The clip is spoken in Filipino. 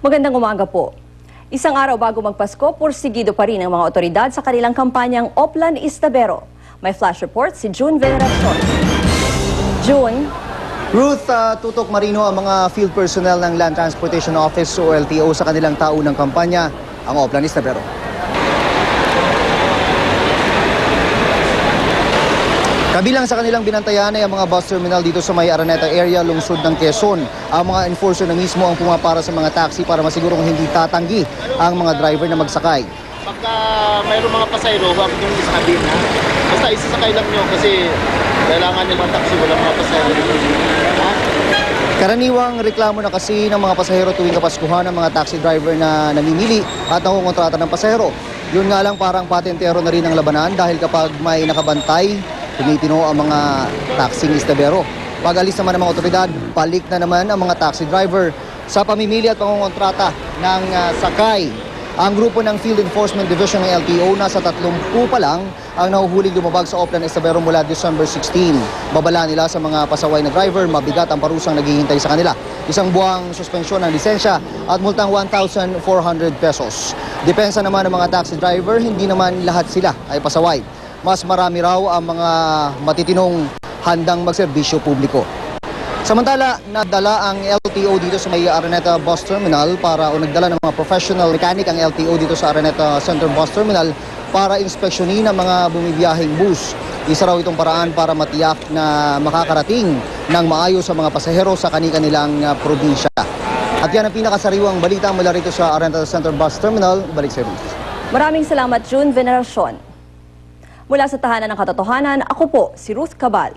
Magandang umaga po. Isang araw bago magpasko, pursigido pa rin ang mga otoridad sa kanilang kampanyang Oplan Istabero. May flash report si June Veneracion. June. Ruth, tutok marino ang mga field personnel ng Land Transportation Office o LTO sa kanilang taunang kampanya, ang Oplan Istabero. Kabilang sa kanilang binantayan ay ang mga bus terminal dito sa may Araneta area, lungsod ng Quezon. Ang mga enforcer na mismo ang pumapara sa mga taxi para masigurong hindi tatanggi ang mga driver na magsakay. Pagka mayroong mga pasayro, huwag nyung isakabin na. Basta isasakay lang nyo kasi kailangan yung mga taxi, walang mga pasayro. Ha? Karaniwang reklamo na kasi ng mga pasahero tuwing Kapaskuhan ng mga taxi driver na namimili at nangungontrata ng pasahero. Yun nga lang, parang patentero na rin ang labanan dahil kapag may nakabantay, tumitino ang mga taxing istabero. Pag alis naman ng mga otoridad, balik na naman ang mga taxi driver sa pamimili at pangungontrata ng sakay. Ang grupo ng Field Enforcement Division ng LTO, nasa 30 pa lang ang nahuhuling lumabag sa Oplan Istabero mula December 16. Babala nila sa mga pasaway na driver, mabigat ang parusang naghihintay sa kanila. Isang buwang suspensyon ng lisensya at multang 1,400 pesos. Depensa naman ng mga taxi driver, hindi naman lahat sila ay pasaway. Mas marami raw ang mga matitinong handang magserbisyo publiko. Samantala, nadala ang LTO dito sa may Araneta Bus Terminal nagdala ng mga professional mechanic ang LTO dito sa Araneta Center Bus Terminal para inspeksyonin ang mga bumibiyaheng bus. Isa raw itong paraan para matiyak na makakarating ng maayos sa mga pasahero sa kani-kanilang probinsya. At yan ang pinakasariwang balita mula rito sa Araneta Center Bus Terminal. Balik sa Ruth. Maraming salamat, June Veneracion. Mula sa Tahanan ng Katotohanan, ako po si Ruth Cabal.